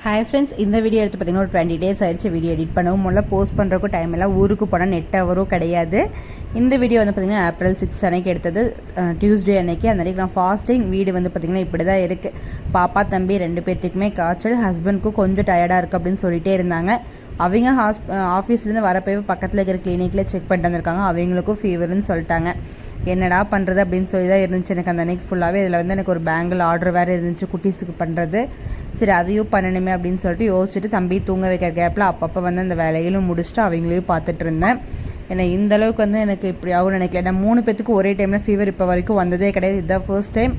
Hi friends, இந்த video எடுத்து பார்த்திங்கன்னா ஒரு 20 டேஸ் ஆயிடுச்சு. வீடியோ எடிட் பண்ணவும் முதல்ல போஸ்ட் பண்ணுறக்கும் டைம் எல்லாம் ஊருக்கு போனால் நெட் அவரும் கிடையாது. இந்த வீடியோ வந்து பார்த்திங்கன்னா April 6 அன்னைக்கு எடுத்தது, டியூஸ்டே அன்னைக்கு. அந்த அன்றைக்கி நான் ஃபாஸ்டிங். வீடு வந்து பார்த்திங்கன்னா இப்படி தான் இருக்குது. பாப்பா தம்பி 2 பேர்த்துக்குமே காய்ச்சல், ஹஸ்பண்ட்க்கும் கொஞ்சம் டயர்டாக இருக்குது அப்படின்னு சொல்லிகிட்டே இருந்தாங்க. அவங்க ஆஃபீஸ்லேருந்து வரப்போ பக்கத்தில் இருக்கிற கிளினிக்கில் செக் பண்ணிட்டு வந்திருக்காங்க. அவங்களுக்கும் ஃபீவர்னு சொல்லிட்டாங்க. என்னடா பண்ணுறது அப்படின்னு சொல்லி தான் இருந்துச்சு எனக்கு அந்த அன்றைக்கி ஃபுல்லாகவே. இதில் வந்து எனக்கு ஒரு பேங்கிள் ஆர்டர் வேறு இருந்துச்சு குட்டீஸுக்கு பண்ணுறது. சரி, அதையும் பண்ணணுமே அப்படின்னு சொல்லிட்டு யோசிச்சுட்டு தம்பி தூங்க வைக்கிற கேப்பில் அப்பப்போ வந்து அந்த வேலையிலும் முடிச்சுட்டு அவங்களையும் பார்த்துட்டு இருந்தேன். ஏன்னா இந்தளவுக்கு வந்து எனக்கு இப்படி ஆகும் நினைக்கல. நான் 3 பேத்துக்கு ஒரே டைமில் ஃபீவர் இப்போ வரைக்கும் வந்ததே கிடையாது. இதுதான் ஃபர்ஸ்ட் டைம்.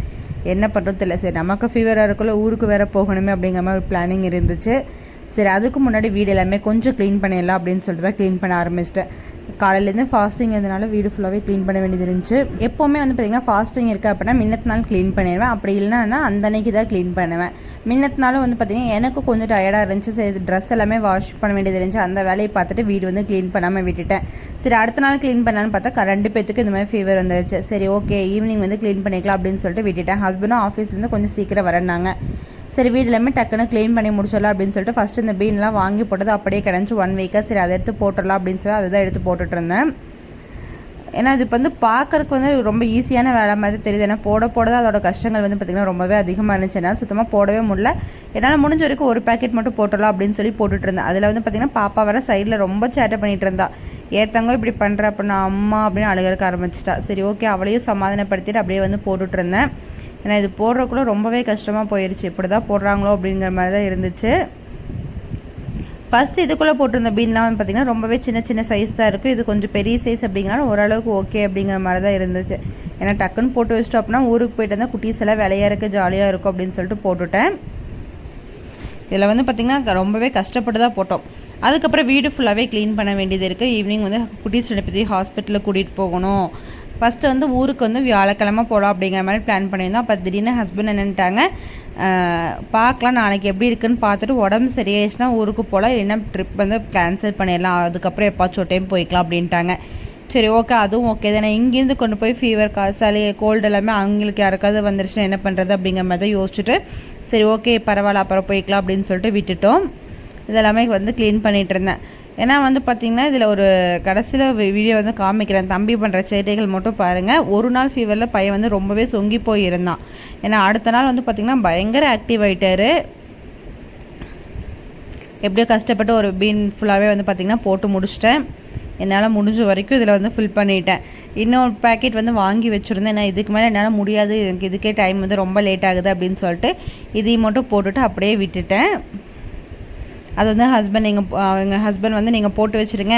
என்ன பண்ணுறது தெரியல. சரி, நமக்கு ஃபீவராக இருக்குள்ள ஊருக்கு வேறு போகணுமே அப்படிங்கிற மாதிரி ஒரு பிளானிங் இருந்துச்சு. சரி, அதுக்கு முன்னாடி வீடு எல்லாமே கொஞ்சம் க்ளீன் பண்ணிடலாம் அப்படின்னு சொல்லிட்டு தான் க்ளீன் பண்ண ஆரம்பிச்சிட்டேன். காலையிலேருந்து ஃபாஸ்டிங் இருந்தனால வீடு ஃபுல்லாகவே க்ளீன் பண்ண வேண்டியது இருந்துச்சு. எப்போவுமே வந்து பார்த்திங்கன்னா ஃபாஸ்டிங் இருக்குது அப்படின்னா மின்னத்து நாள் க்ளீன் பண்ணிடுவேன். அப்படி இல்லைன்னா அந்த அன்னைக்கு தான் க்ளீன் பண்ணுவேன். மின்னத்துனாலும் வந்து பார்த்திங்கன்னா எனக்கு கொஞ்சம் டயர்டாக இருந்துச்சு. சரி, ட்ரெஸ் எல்லாமே வாஷ் பண்ண வேண்டியது இருந்துச்சு. அந்த வேலையை பார்த்துட்டு வீடு வந்து க்ளீன் பண்ணாமல் விட்டுட்டேன். சரி, அடுத்த நாள் க்ளீன் பண்ணான்னு பார்த்தா 2 பேத்துக்கு இந்த மாதிரி ஃபீவர் வந்துருச்சு. சரி, ஓகே, ஈவினிங் வந்து க்ளீன் பண்ணிக்கலாம் அப்படின்னு சொல்லிட்டு விட்டுட்டேன். ஹஸ்பண்டும் ஆஃபீஸ்லேருந்து கொஞ்சம் சீக்கிரம் வரேன்னாங்க. சரி, வீடு எல்லாமே டக்குன்னு க்ளீன் பண்ணி முடிச்சிடலாம் அப்படின்னு சொல்லிட்டு ஃபஸ்ட்டு இந்த பீன்லாம் வாங்கி போட்டது அப்படியே கிடஞ்சி 1 வீக்காக. சரி, அதை எடுத்து போட்டுடலாம் அப்படின்னு சொல்லி அதை தான் எடுத்து போட்டுட்ருந்தேன். ஏன்னா இது இப்போ வந்து பார்க்குறக்கு வந்து ரொம்ப ஈஸியான வேலை மாதிரி தெரியுது. ஏன்னா போட தான் அதோட கஷ்டங்கள் வந்து பார்த்திங்கன்னா ரொம்பவே அதிகமாக இருந்துச்சு. என்னால் சுத்தமாக போடவே முடியல. என்னால் முடிஞ்ச வரைக்கும் ஒரு பேக்கெட் மட்டும் போட்டுடலாம் அப்படின்னு சொல்லி போட்டுட்ருந்தேன். அதில் வந்து பார்த்திங்கன்னா பாப்பா வர சைடில் ரொம்ப சேட்டை பண்ணிகிட்டு இருந்தா. ஏத்தங்க இப்படி பண்ணுற அப்படின்னா அம்மா அப்படின்னு அழுகிறக்க ஆரம்பிச்சிட்டா. சரி, ஓகே, அவளையும் சமாதானப்படுத்திட்டு அப்படியே வந்து போட்டுட்ருந்தேன். ஏன்னா இது போடுறக்குள்ள ரொம்பவே கஷ்டமாக போயிடுச்சு. இப்படி தான் போடுறாங்களோ அப்படிங்கிற மாதிரி தான் இருந்துச்சு. ஃபஸ்ட்டு இதுக்குள்ளே போட்டிருந்த பீன்லாம் வந்து பார்த்திங்கன்னா ரொம்பவே சின்ன சின்ன சைஸ் தான் இருக்கும். இது கொஞ்சம் பெரிய சைஸ் அப்படிங்கிறனால ஓரளவுக்கு ஓகே அப்படிங்கிற மாதிரி தான் இருந்துச்சு. ஏன்னா டக்குன்னு போட்டு வச்சிட்டோம் அப்படின்னா ஊருக்கு போயிட்டு வந்தால் குட்டீஸ் எல்லாம் விளையா இருக்குது, ஜாலியாக இருக்கும் அப்படின்னு சொல்லிட்டு போட்டுவிட்டேன். இதில் வந்து பார்த்திங்கன்னா ரொம்பவே கஷ்டப்பட்டு தான் போட்டோம். அதுக்கப்புறம் வீடு ஃபுல்லாகவே க்ளீன் பண்ண வேண்டியது இருக்குது. ஈவினிங் வந்து குட்டீஸ் 2 பற்றி ஹாஸ்பிட்டலில் கூட்டிகிட்டு போகணும். ஃபஸ்ட்டு வந்து ஊருக்கு வந்து வியாழக்கிழமை போகலாம் அப்படிங்கிற மாதிரி பிளான் பண்ணியிருந்தோம். அப்போ திடீர்னு ஹஸ்பண்ட் என்னன்ட்டாங்க, பார்க்கலாம் நாளைக்கு எப்படி இருக்குன்னு பார்த்துட்டு உடம்பு சரியாயிடுச்சுன்னா ஊருக்கு போகலாம், இல்லைன்னா ட்ரிப் வந்து கேன்சல் பண்ணிடலாம், அதுக்கப்புறம் எப்பாச்சும் ஒரு டைம் போய்க்கலாம் அப்படின்ட்டாங்க. சரி, ஓகே, அதுவும் ஓகே தானே. இங்கேருந்து கொண்டு போய் ஃபீவர், சளி, கோல்டு எல்லாமே அவங்களுக்கு யாருக்காவது வந்துருச்சுன்னா என்ன பண்ணுறது அப்படிங்கிற மாதிரி தான் யோசிச்சுட்டு சரி, ஓகே, பரவாயில்ல, அப்புறம் போய்க்கலாம் அப்படின்னு சொல்லிட்டு விட்டுட்டோம். இதெல்லாமே வந்து க்ளீன் பண்ணிகிட்டு இருந்தேன். ஏன்னா வந்து பார்த்திங்கன்னா இதில் ஒரு கடைசியில் வீடியோ வந்து காமிக்கிறேன். தம்பி பண்ணுற சேட்டைகள் மட்டும் பாருங்கள். ஒரு நாள் ஃபீவரில் பையன் வந்து ரொம்பவே சொங்கி போய் இருந்தான். ஏன்னா அடுத்த நாள் வந்து பார்த்திங்கன்னா பயங்கர ஆக்டிவ் ஆகிட்டார். எப்படியோ கஷ்டப்பட்டு ஒரு பீன் ஃபுல்லாகவே வந்து பார்த்திங்கன்னா போட்டு முடிச்சிட்டேன். என்னால் முடிஞ்ச வரைக்கும் இதில் வந்து ஃபில் பண்ணிட்டேன். இன்னொரு பேக்கெட் வந்து வாங்கி வச்சுருந்தேன். ஏன்னா இதுக்கு மேலே என்னால் முடியாது, எனக்கு இதுக்கே டைம் வந்து ரொம்ப லேட் ஆகுது அப்படின்னு சொல்லிட்டு இதையும் மட்டும் போட்டுட்டு அப்படியே விட்டுட்டேன். அது வந்து எங்கள் ஹஸ்பண்ட் வந்து நீங்கள் போட்டு வச்சுருங்க,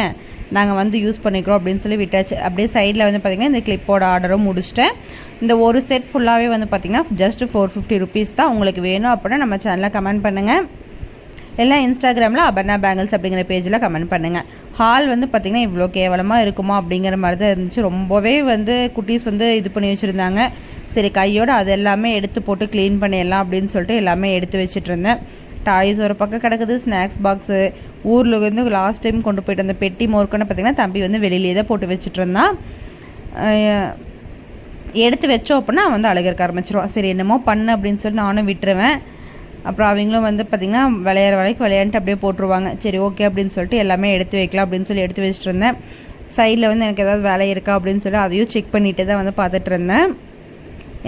நாங்கள் வந்து யூஸ் பண்ணிக்கிறோம் அப்படின்னு சொல்லி விட்டாச்சு. அப்படியே சைடில் வந்து பார்த்திங்கன்னா இந்த கிளிப்போட ஆர்டரும் முடிச்சிட்டேன். இந்த ஒரு செட் ஃபுல்லாகவே வந்து பார்த்திங்கன்னா ஜஸ்ட் 450 ருபீஸ் தான். உங்களுக்கு வேணும் அப்படின்னா நம்ம சேனலில் கமெண்ட் பண்ணுங்கள். எல்லாம் இன்ஸ்டாகிராமில் அபர்ணா பேங்கிள்ஸ் அப்படிங்கிற பேஜில் கமெண்ட் பண்ணுங்கள். ஹால் வந்து பார்த்திங்கன்னா இவ்வளோ கேவலமாக இருக்குமா அப்படிங்கிற மாதிரி தான் இருந்துச்சு. ரொம்பவே வந்து குட்டீஸ் வந்து இது பண்ணி வச்சுருந்தாங்க. சரி, கையோடு அது எல்லாமே எடுத்து போட்டு க்ளீன் பண்ணிடலாம் அப்படின்னு சொல்லிட்டு எல்லாமே எடுத்து வச்சுட்டு இருந்தேன். டாய்ஸ் ஒரு பக்கம் கிடக்குது, ஸ்நாக்ஸ் பாக்ஸு, ஊரில் வந்து லாஸ்ட் டைம் கொண்டு போய்ட்டு அந்த பெட்டி மோர்க்குன்னு பார்த்திங்கன்னா தம்பி வந்து வெளியிலே தான் போட்டு வச்சுட்டு இருந்தான். எடுத்து வச்சோம் அப்படின்னா அவன் வந்து அழுகிறக்க ஆரம்பிச்சிருவான். சரி, என்னமோ பண்ணு அப்படின்னு சொல்லி நானும் விட்டுருவேன். அப்புறம் அவங்களும் வந்து பார்த்திங்கன்னா விளையாடுற வரைக்கும் விளையாண்டுட்டு அப்படியே போட்டுருவாங்க. சரி, ஓகே அப்படின்னு சொல்லிட்டு எல்லாமே எடுத்து வைக்கலாம் அப்படின்னு சொல்லி எடுத்து வச்சுட்டு இருந்தேன். சைடில் வந்து எனக்கு ஏதாவது வேலை இருக்கா அப்படின்னு சொல்லி அதையும் செக் பண்ணிட்டு தான் வந்து பார்த்துட்டு இருந்தேன்.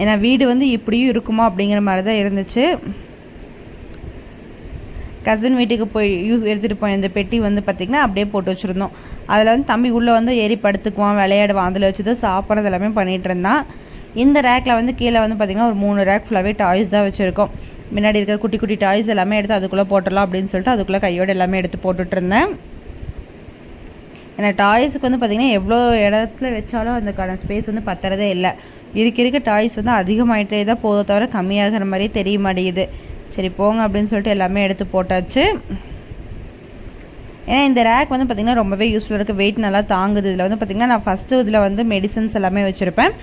ஏன்னா வீடு வந்து இப்படியும் இருக்குமா அப்படிங்கிற மாதிரி தான் இருந்துச்சு. கசின் வீட்டுக்கு போய் எடுத்துகிட்டு போய் இந்த பெட்டி வந்து பார்த்திங்கன்னா அப்படியே போட்டு வச்சுருந்தோம். அதில் வந்து தம்பி உள்ளே வந்து ஏறி படுத்துக்குவான், விளையாடுவான். அதில் வச்சு தான் சாப்பிட்றது எல்லாமே பண்ணிகிட்டு இருந்தான். இந்த ரேக்கில் வந்து கீழே வந்து பார்த்திங்கன்னா ஒரு 3 ரேக் ஃபுல்லாகவே டாய்ஸ் தான் வச்சுருக்கோம். முன்னாடி இருக்கிற குட்டி குட்டி டாய்ஸ் எல்லாமே எடுத்து அதுக்குள்ளே போட்டுடலாம் அப்படின்னு சொல்லிட்டு அதுக்குள்ளே கையோடு எல்லாமே எடுத்து போட்டுட்ருந்தேன். ஏன்னா டாய்ஸுக்கு வந்து பார்த்திங்கன்னா எவ்வளோ இடத்துல வச்சாலும் அதுக்கான ஸ்பேஸ் வந்து பத்துறதே இல்லை. இருக்க டாய்ஸ் வந்து அதிகமாகிட்டே தான் போதை தவிர கம்மியாகிற மாதிரியே தெரிய மாட்டேங்குது. சரி, போங்க அப்படின்னு சொல்லிட்டு எல்லாமே எடுத்து போட்டாச்சு. ஏன்னா இந்த ரேக் வந்து பார்த்திங்கன்னா ரொம்பவே யூஸ்ஃபுல்லாக இருக்குது. வெயிட் நல்லா தாங்குது. இதில் வந்து பார்த்திங்கன்னா நான் ஃபஸ்ட்டு இதில் வந்து மெடிசன்ஸ் எல்லாமே வச்சுருப்பேன்.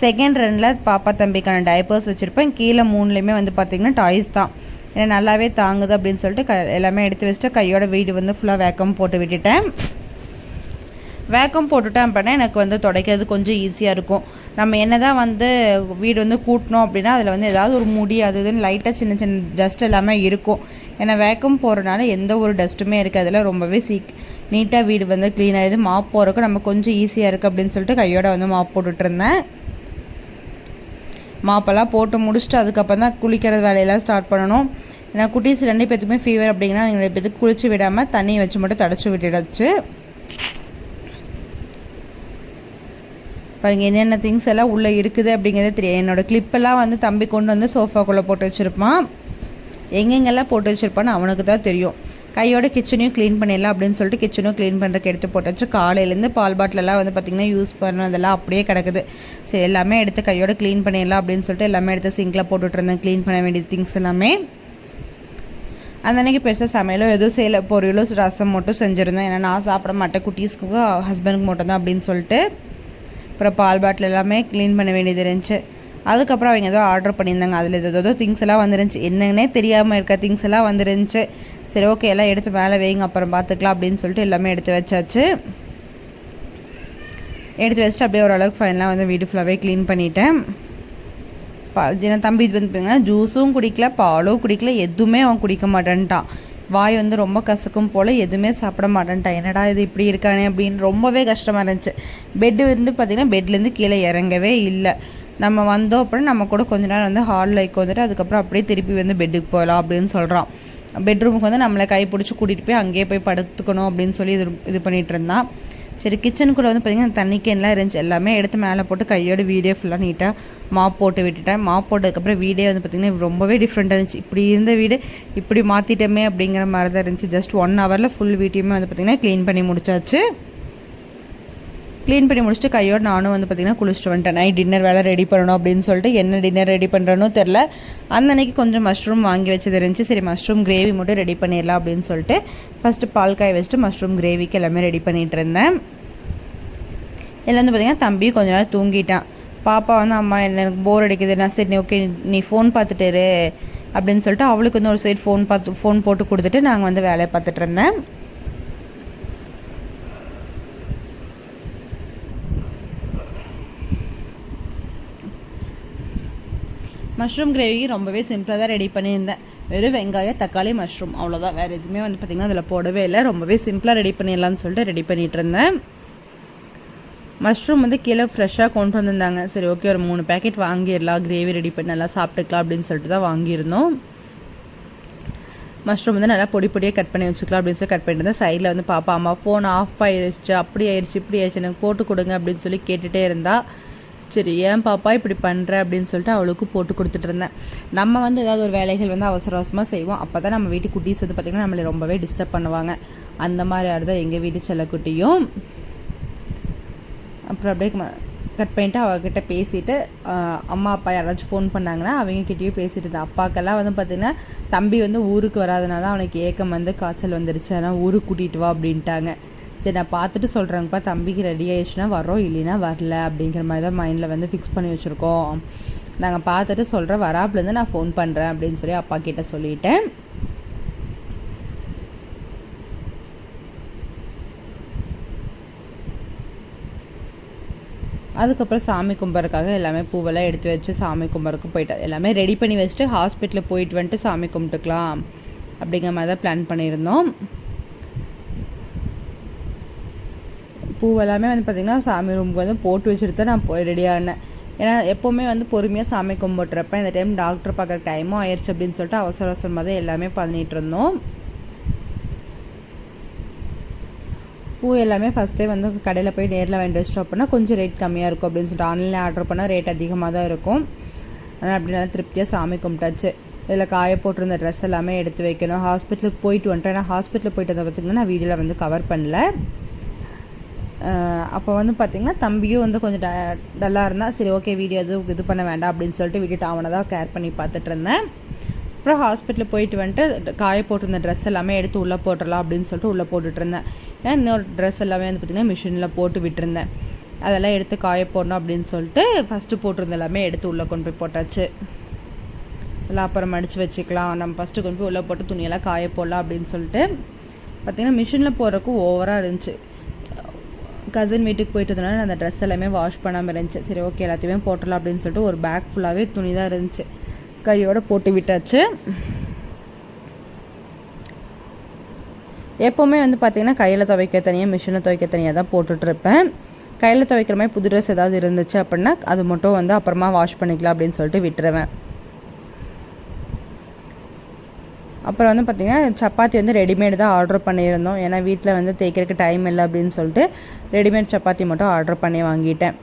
செகண்ட் ரன்னில் பாப்பா தம்பிக்கான டைப்பர்ஸ் வச்சுருப்பேன். கீழே 3லேயுமே வந்து பார்த்திங்கன்னா டாய்ஸ் தான். ஏன்னா நல்லாவே தாங்குது அப்படின்னு சொல்லிட்டு எல்லாமே எடுத்து வச்சுட்டு கையோட வீடு வந்து ஃபுல்லாக வேக்கம் போட்டு விட்டுட்டேன். வேக்கம் போட்டுட்டேன் அப்படின்னா எனக்கு வந்து துடைக்கிறது கொஞ்சம் ஈஸியாக இருக்கும். நம்ம என்ன தான் வந்து வீடு வந்து கூட்டினோம் அப்படின்னா அதில் வந்து ஏதாவது ஒரு முடி அது இதுன்னு லைட்டாக சின்ன சின்ன டஸ்ட் எல்லாமே இருக்கும். ஏன்னா வேக்கம் போகிறனால எந்த ஒரு டஸ்ட்டுமே இருக்குது. அதில் ரொம்பவே நீட்டாக வீடு வந்து க்ளீன் ஆகிடுது. மாப் போகிறதுக்கு நம்ம கொஞ்சம் ஈஸியாக இருக்குது அப்படின்னு சொல்லிட்டு கையோட வந்து மாப் போட்டுட்ருந்தேன். மாப்பெல்லாம் போட்டு முடிச்சுட்டு அதுக்கப்புறம் தான் குளிக்கிறது வேலையெல்லாம் ஸ்டார்ட் பண்ணணும். ஏன்னா குட்டீஸ் 2 பேத்துக்குமே ஃபீவர் அப்படிங்கன்னா அவங்க 2 பேத்துக்கு குளிச்சு விடாமல் தண்ணி வச்சு மட்டும் தொடச்சி விட்டுடுச்சு. பாருங்கள் என்னென்ன திங்ஸ் எல்லாம் உள்ளே இருக்குது அப்படிங்கிறதே தெரியும். என்னோடய கிளிப்பெல்லாம் வந்து தம்பி கொண்டு வந்து சோஃபாக்குள்ளே போட்டு வச்சுருப்பான். எங்கெங்கெல்லாம் போட்டு வச்சுருப்பான்னு அவனுக்கு தான் தெரியும். கையோட கிச்சனையும் க்ளீன் பண்ணிடலாம் அப்படின்னு சொல்லிட்டு கிச்சனும் க்ளீன் பண்ணுறதுக்கு எடுத்து போட்டு வச்சு காலையிலேருந்து பால் பாட்டிலெல்லாம் வந்து பார்த்திங்கன்னா யூஸ் பண்ணதெல்லாம் அப்படியே கிடக்குது. சரி எல்லாமே எடுத்து கையோட க்ளீன் பண்ணிடலாம் அப்படின்னு சொல்லிட்டு எல்லாமே எடுத்து சிங்கில் போட்டுட்ருந்தேன். க்ளீன் பண்ண வேண்டிய திங்ஸ் எல்லாமே. அந்த அன்றைக்கி பெருசாக சமையலோ எதுவும் செய்யலை. பொரியலோ ரசம் மட்டும் செஞ்சுருந்தேன். ஏன்னா நான் சாப்பிட மாட்டேன், குட்டீஸ்க்கு ஹஸ்பண்டுக்கு மட்டும் தான் அப்படின்னு சொல்லிட்டு. அப்புறம் பால் பாட்டில் எல்லாமே க்ளீன் பண்ண வேண்டியது இருந்துச்சு. அதுக்கப்புறம் அவங்க ஏதோ ஆர்டர் பண்ணியிருந்தாங்க. அதில் ஏதோ திங்ஸ் எல்லாம் வந்துருந்துச்சு. என்னன்னே தெரியாமல் இருக்க திங்ஸ் எல்லாம் வந்துருந்துச்சு. சரி ஓகே எல்லாம் எடுத்து மேலே வைங்க அப்புறம் பார்த்துக்கலாம் அப்படின்னு சொல்லிட்டு எல்லாமே எடுத்து வச்சாச்சு. எடுத்து வச்சுட்டு அப்படியே ஓரளவுக்கு ஃபைனலாக வந்து வீடு ஃபுல்லாகவே க்ளீன் பண்ணிட்டேன். ஏன்னா தம்பி இது வந்து பார்த்தீங்கன்னா ஜூஸும் குடிக்கல, பாலும் குடிக்கல, எதுவுமே அவன் குடிக்க மாட்டேன்ட்டான். வாய் வந்து ரொம்ப கசக்கும் போல் எதுவுமே சாப்பிட மாட்டேன்ட்டான். என்னடா இது இப்படி இருக்கானே அப்படின்னு ரொம்பவே கஷ்டமாக இருந்துச்சு. பெட்டு வந்து பார்த்திங்கன்னா பெட்லேருந்து கீழே இறங்கவே இல்லை. நம்ம வந்தோம் அப்படின்னா நம்ம கூட கொஞ்ச நேரம் வந்து ஹாலில் வந்துட்டு அதுக்கப்புறம் அப்படியே திருப்பி வந்து பெட்டுக்கு போகலாம் அப்படின்னு சொல்கிறான். பெட்ரூமுக்கு வந்து நம்மளை கை பிடிச்சி கூட்டிகிட்டு போய் அங்கேயே போய் படுத்துக்கணும் அப்படின்னு சொல்லி இது பண்ணிகிட்டு இருந்தான். சரி கிச்சனுக்குள்ளே வந்து பார்த்திங்கன்னா தண்ணி கேன்லாம் இருந்துச்சு. எல்லாமே எடுத்து மேலே போட்டு கையோட வீடே ஃபுல்லாக நீட்டாக மாப் போட்டு விட்டுட்டேன். மாப் போட்டதுக்கப்புறம் வீடே வந்து பார்த்திங்கன்னா ரொம்பவே டிஃப்ரெண்ட்டாக இருந்துச்சு. இப்படி இருந்த வீடு இப்படி மாற்றிட்டோமே அப்படிங்கிற மாதிரி தான் இருந்துச்சு. ஜஸ்ட் 1 ஹவரில் ஃபுல் வீட்டையுமே வந்து பார்த்திங்கன்னா க்ளீன் பண்ணி முடிச்சாச்சு. க்ளீன் பண்ணி முடிச்சுட்டு கையோடு நானும் வந்து பார்த்திங்கன்னா குளிச்சுட்டு வந்துட்டேன். நைட் டின்னர் வேலை ரெடி பண்ணணும் அப்படின்னு சொல்லிட்டு என்ன டின்னர் ரெடி பண்ணுறனோ தெரில. அந்த அன்றைக்கி கொஞ்சம் மஷ்ரூம் வாங்கி வச்சது இருந்துச்சு. சரி மஷ்ரூம் கிரேவி மட்டும் ரெடி பண்ணிடலாம் அப்படின்னு சொல்லிட்டு ஃபஸ்ட்டு பால் காய வச்சுட்டு மஷ்ரூம் கிரேவிக்கு எல்லாமே ரெடி பண்ணிகிட்டு இருந்தேன். இதில் வந்து பார்த்திங்கன்னா தம்பியும் கொஞ்ச நேரம் தூங்கிட்டான். பாப்பா வந்து அம்மா எனக்கு போர் அடிக்குது, நான் சரி ஓகே நீ ஃபோன் பார்த்துட்டு அப்படின்னு சொல்லிட்டு அவளுக்கு வந்து ஒரு சைடு ஃபோன் போட்டு கொடுத்துட்டு நாங்கள் வந்து வேலையை பார்த்துட்டு இருந்தேன். மஷ்ரூம் கிரேவி ரொம்பவே சிம்பிளாக தான் ரெடி பண்ணியிருந்தேன். வெறும் வெங்காயம் தக்காளி மஷ்ரூம் அவ்வளோதான். வேறு எதுவுமே வந்து பார்த்திங்கன்னா அதில் போடவே இல்லை. ரொம்பவே சிம்பிளாக ரெடி பண்ணிடலான்னு சொல்லிட்டு ரெடி பண்ணிகிட்டு இருந்தேன். மஷ்ரூம் வந்து கீழே ஃப்ரெஷ்ஷாக கொண்டு வந்திருந்தாங்க. சரி ஓகே ஒரு 3 பேக்கெட் வாங்கிடலாம், கிரேவி ரெடி பண்ணி நல்லா சாப்பிட்டுக்கலாம் அப்படின்னு சொல்லிட்டு தான் வாங்கியிருந்தோம். மஷ்ரூம் வந்து நல்லா பொடியாக கட் பண்ணி வச்சுக்கலாம் அப்படின்னு சொல்லி கட் பண்ணிட்டு இருந்தேன். சைடில் வந்து பாப்பா அம்மா ஃபோன் ஆஃப் ஆயிடுச்சு, அப்படி ஆயிடுச்சு இப்படி ஆயிடுச்சு எனக்கு போட்டு கொடுங்க அப்படின்னு சொல்லி கேட்டுகிட்டே இருந்தா. சரி ஏன் பாப்பா இப்படி பண்ணுற அப்படின்னு சொல்லிட்டு அவளுக்கு போட்டு கொடுத்துட்டு இருந்தேன். நம்ம வந்து ஏதாவது ஒரு வேலைகள் வந்து அவசரமாக செய்வோம். அப்போ தான் நம்ம வீட்டு குட்டீஸ் வந்து பார்த்திங்கன்னா நம்மளை ரொம்பவே டிஸ்டர்ப் பண்ணுவாங்க. அந்த மாதிரி ஆடுதான் எங்கள் வீட்டு செல்லக்குட்டியும். அப்புறம் அப்படியே கட் பண்ணிவிட்டு அவகிட்ட பேசிவிட்டு அம்மா அப்பா யாராச்சும் ஃபோன் பண்ணாங்கன்னா அவங்கக்கிட்டேயும் பேசிகிட்டு இருந்தேன். அப்பாக்கெல்லாம் வந்து பார்த்திங்கன்னா தம்பி வந்து ஊருக்கு வராதனால தான் அவனுக்கு ஏக்கம் வந்து காய்ச்சல் வந்துருச்சு, ஆனால் ஊருக்கு கூட்டிகிட்டு வா அப்படின்ட்டாங்க. சரி நான் பார்த்துட்டு சொல்கிறேங்கப்பா, தம்பிக்கு ரெடி ஆகிடுச்சுன்னா வரோம், இல்லைன்னா வரல அப்படிங்கிற மாதிரி தான் மைண்டில் வந்து ஃபிக்ஸ் பண்ணி வச்சுருக்கோம். நாங்கள் பார்த்துட்டு சொல்கிறேன், வராப்புலேருந்து நான் ஃபோன் பண்ணுறேன் அப்படின்னு சொல்லி அப்பா கிட்டே சொல்லிட்டேன். அதுக்கப்புறம் சாமி கும்பிட்றதுக்காக எல்லாமே பூவெல்லாம் எடுத்து வச்சு சாமி கும்பிட்றதுக்கு போயிட்டு எல்லாமே ரெடி பண்ணி வச்சுட்டு ஹாஸ்பிட்டலில் போயிட்டு வந்துட்டு சாமி கும்பிட்டுக்கலாம் அப்படிங்கிற மாதிரி தான் பிளான் பண்ணியிருந்தோம். பூவெல்லாமே வந்து பார்த்திங்கன்னா சாமி ரூமுக்கு வந்து போட்டு வச்சுட்டு தான் நான் ரெடியானேன். ஏன்னா எப்போவுமே வந்து பொறுமையாக சாமி கும்பிட்றப்ப இந்த டைம் டாக்டர் பார்க்குற டைமும் ஆயிடுச்சு அப்படின்னு சொல்லிட்டு அவசரமாக தான் எல்லாமே பண்ணிகிட்டு இருந்தோம். பூ எல்லாமே ஃபஸ்ட்டே வந்து கடையில் போய் நேரில் வாங்கிட்டு வச்சிட்டோம் அப்படின்னா கொஞ்சம் ரேட் கம்மியாக இருக்கும் அப்படின்னு சொல்லிட்டு ஆன்லைனில் ஆர்டர் பண்ணால் ரேட் அதிகமாக தான் இருக்கும். ஆனால் அப்படி நல்லா திருப்தியாக சாமி கும்பிட்டாச்சு. இதில் காய போட்டிருந்த ட்ரெஸ் எல்லாமே எடுத்து வைக்கணும். ஹாஸ்பிட்டலுக்கு போயிட்டு வந்துட்டேன். ஏன்னா ஹாஸ்பிட்டலுக்கு போயிட்டு வந்த பார்த்திங்கன்னா நான் வீடியோவில் வந்து கவர் பண்ணல. அப்போ வந்து பார்த்திங்கன்னா தம்பியும் வந்து கொஞ்சம் டல்லாக இருந்தால் சரி ஓகே வீடியோ எதுவும் இது பண்ண வேண்டாம் அப்படின்னு சொல்லிட்டு விட்டுட்டு அவனை தான் கேர் பண்ணி பார்த்துட்டு இருந்தேன். அப்புறம் ஹாஸ்பிட்டலில் போயிட்டு வந்துட்டு காய போட்டிருந்த ட்ரெஸ் எல்லாமே எடுத்து உள்ளே போட்டுடலாம் அப்படின்னு சொல்லிட்டு உள்ளே போட்டுட்ருந்தேன். ஏன்னா இன்னொரு ட்ரெஸ் எல்லாமே வந்து பார்த்திங்கன்னா மிஷினில் போட்டு விட்டுருந்தேன். அதெல்லாம் எடுத்து காய போடணும் அப்படின்னு சொல்லிட்டு ஃபஸ்ட்டு போட்டிருந்த எல்லாமே எடுத்து உள்ளே கொண்டு போய் போட்டாச்சு. எல்லாம் அப்புறம் மடித்து வச்சுக்கலாம், நம்ம ஃபஸ்ட்டு கொண்டு போய் உள்ளே போட்டு துணியெல்லாம் காய போடலாம் அப்படின்னு சொல்லிட்டு பார்த்திங்கன்னா மிஷினில் போடுறதுக்கும் ஓவராக இருந்துச்சு. கசின் வீட்டுக்கு போயிட்டு இருந்தனால அந்த ட்ரெஸ் எல்லாமே வாஷ் பண்ணாமல் இருந்துச்சு. சரி ஓகே எல்லாத்தையுமே போட்டலாம் அப்படின்னு சொல்லிட்டு ஒரு பேக் ஃபுல்லாகவே துணி தான் இருந்துச்சு, கையோடு போட்டு விட்டாச்சு. எப்போவுமே வந்து பார்த்திங்கன்னா கையில் துவைக்க தனியாக மிஷினில் துவைக்க தனியாக தான் போட்டுட்ருப்பேன். கையில் துவைக்கிற மாதிரி புது ட்ரெஸ் ஏதாவது இருந்துச்சு அப்படின்னா அது மட்டும் வந்து அப்புறமா வாஷ் பண்ணிக்கலாம் அப்படின்னு சொல்லிட்டு விட்டுருவேன். அப்புறம் வந்து பார்த்திங்கன்னா சப்பாத்தி வந்து ரெடிமேடு தான் ஆர்டர் பண்ணியிருந்தோம். ஏன்னா வீட்டில் வந்து தேய்க்கிறதுக்கு டைம் இல்லை அப்படின்னு சொல்லிட்டு ரெடிமேட் சப்பாத்தி மட்டும் ஆர்டர் பண்ணி வாங்கிட்டேன்.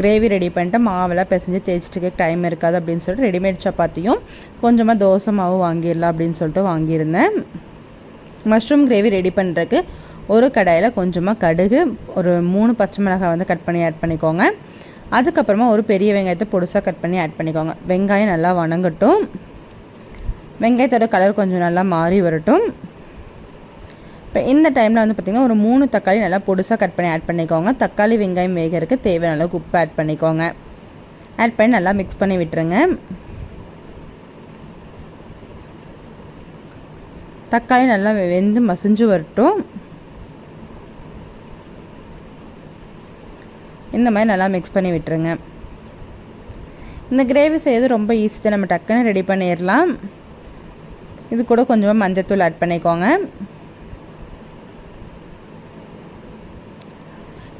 கிரேவி ரெடி பண்ணிட்டு மாவெல்லாம் பிசைஞ்சு தேய்ச்சிட்டு டைம் இருக்காது அப்படின்னு சொல்லிட்டு ரெடிமேட் சப்பாத்தியும் கொஞ்சமாக தோசை மாவு வாங்கிடலாம் அப்படின்னு சொல்லிட்டு வாங்கியிருந்தேன். மஷ்ரூம் கிரேவி ரெடி பண்ணுறதுக்கு ஒரு கடாயில் கொஞ்சமாக கடுகு, ஒரு 3 பச்சை மிளகாய் வந்து கட் பண்ணி ஆட் பண்ணிக்கோங்க. அதுக்கப்புறமா ஒரு பெரிய வெங்காயத்தை பொடுசாக கட் பண்ணி ஆட் பண்ணிக்கோங்க. வெங்காயம் நல்லா வணங்கட்டும். வெங்காயத்தோட கலர் கொஞ்சம் நல்லா மாறி வரட்டும். இப்போ இந்த டைமில் வந்து பார்த்திங்கன்னா ஒரு 3 தக்காளி நல்லா பொடுசாக கட் பண்ணி ஆட் பண்ணிக்கோங்க. தக்காளி வெங்காயம் வேகிறதுக்கு தேவையான அளவுக்கு உப்பு ஆட் பண்ணிக்கோங்க. ஆட் பண்ணி நல்லா மிக்ஸ் பண்ணி விட்டுருங்க. தக்காளி நல்லா வெந்து மசிஞ்சு வரட்டும். இந்த மாதிரி நல்லா மிக்ஸ் பண்ணி விட்டுருங்க. இந்த கிரேவி செய்யறது ரொம்ப ஈஸி தான், நம்ம டக்குன்னு ரெடி பண்ணிடலாம். இது கூட கொஞ்சமாக மஞ்சத்தூள் ஆட் பண்ணிக்கோங்க.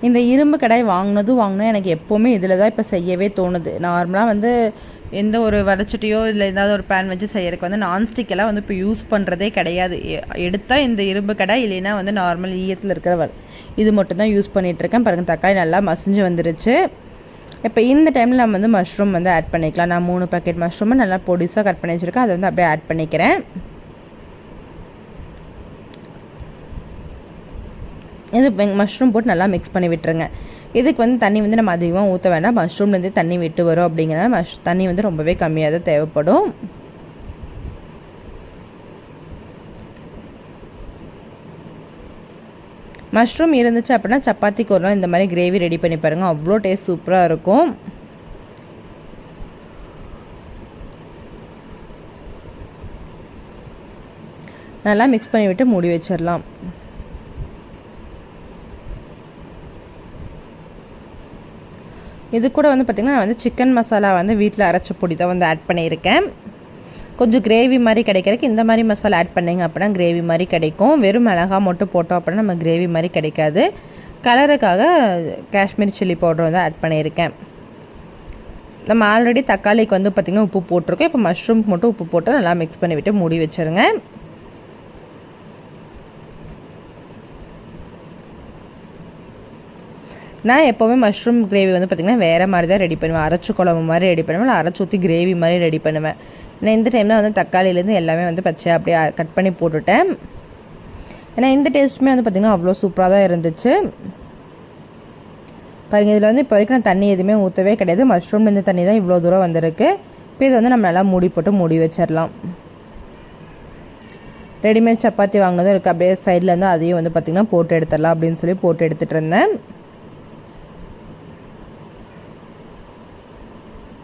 இந்த இரும்பு கடாய் வாங்கினோம் எனக்கு எப்போவுமே இதில் தான் இப்போ செய்யவே தோணுது. நார்மலாக வந்து எந்த ஒரு வடச்சட்டியோ இல்லை ஏதாவது ஒரு பேன் வச்சு செய்யறதுக்கு வந்து நான்ஸ்டிக்கெல்லாம் வந்து இப்போ யூஸ் பண்ணுறதே கிடையாது. எடுத்தால் இந்த இரும்பு கடாய் இல்லைன்னா வந்து நார்மல் ஈயத்தில் இருக்கிற இது மட்டும் தான் யூஸ் பண்ணிகிட்ருக்கேன். பாருங்கள் தக்காளி நல்லா மசிஞ்சு வந்துருச்சு. இப்போ இந்த டைமில் நம்ம வந்து மஷ்ரூம் வந்து ஆட் பண்ணிக்கலாம். நான் 3 பேக்கெட் மஷ்ரூமை நல்லா பொடிசாக கட் பண்ணி வச்சுருக்கேன். அதை வந்து அப்படியே ஆட் பண்ணிக்கிறேன். இது மஷ்ரூம் போட்டு நல்லா மிக்ஸ் பண்ணி விட்டுருங்க. இதுக்கு வந்து தண்ணி வந்து நம்ம அதிகமாக ஊற்ற வேண்டாம். மஷ்ரூம்லேருந்து தண்ணி விட்டு வரும் அப்படிங்கிறனால தண்ணி வந்து ரொம்பவே கம்மியாக தான் தேவைப்படும். மஷ்ரூம் இருந்துச்சு அப்படின்னா சப்பாத்திக்கு ஒரு நாள் இந்த மாதிரி கிரேவி ரெடி பண்ணி பாருங்கள், அவ்வளோ டேஸ்ட் சூப்பராக இருக்கும். நல்லா மிக்ஸ் பண்ணி விட்டு மூடி வச்சிடலாம். இது கூட வந்து பார்த்திங்கன்னா நான் வந்து சிக்கன் மசாலா வந்து வீட்டில் அரைச்ச பொடி தான் வந்து ஆட் பண்ணியிருக்கேன். கொஞ்சம் கிரேவி மாதிரி கிடைக்கிறதுக்கு இந்த மாதிரி மசாலா ஆட் பண்ணிங்க அப்படின்னா கிரேவி மாதிரி கிடைக்கும். வெறும் மிளகா மட்டும் போட்டோம் அப்படின்னா நம்ம கிரேவி மாதிரி கிடைக்காது. கலருக்காக காஷ்மீர் சில்லி பவுடர் வந்து ஆட் பண்ணியிருக்கேன். நம்ம ஆல்ரெடி தக்காளிக்கு வந்து பார்த்திங்கன்னா உப்பு போட்டிருக்கோம். இப்போ மஷ்ரூம்க்கு மட்டும் உப்பு போட்டு நல்லா மிக்ஸ் பண்ணிவிட்டு மூடி வச்சுருங்க. நான் எப்போவுமே மஷ்ரூம் கிரேவி வந்து பார்த்திங்கன்னா வேறு மாதிரி தான் ரெடி பண்ணுவேன். அரைச்சி குழம்பு மாதிரி ரெடி பண்ணுவேன், இல்லை அரைச்சி ஊற்றி கிரேவி மாதிரி ரெடி பண்ணுவேன். நான் இந்த டைமில் வந்து தக்காளியிலேருந்து எல்லாமே வந்து பச்சையாக அப்படியே கட் பண்ணி போட்டுட்டேன். ஏன்னா இந்த டேஸ்ட்டுமே வந்து பார்த்திங்கன்னா அவ்வளோ சூப்பராக தான் இருந்துச்சு. பாருங்கள், இதில் வந்து இப்போ வரைக்கும் நான் தண்ணி எதுவுமே ஊற்றவே கிடையாது. மஷ்ரூம்லேருந்து தண்ணி தான் இவ்வளோ தூரம் வந்திருக்கு. இப்போ இதை வந்து நம்ம நல்லா மூடி போட்டு மூடி வச்சிடலாம். ரெடிமேட் சப்பாத்தி வாங்கினதும் இருக்குது. அப்படியே சைட்லேருந்து அதையும் வந்து பார்த்திங்கன்னா போட்டு எடுத்துடலாம் அப்படின்னு சொல்லி போட்டு எடுத்துகிட்டு இருந்தேன்.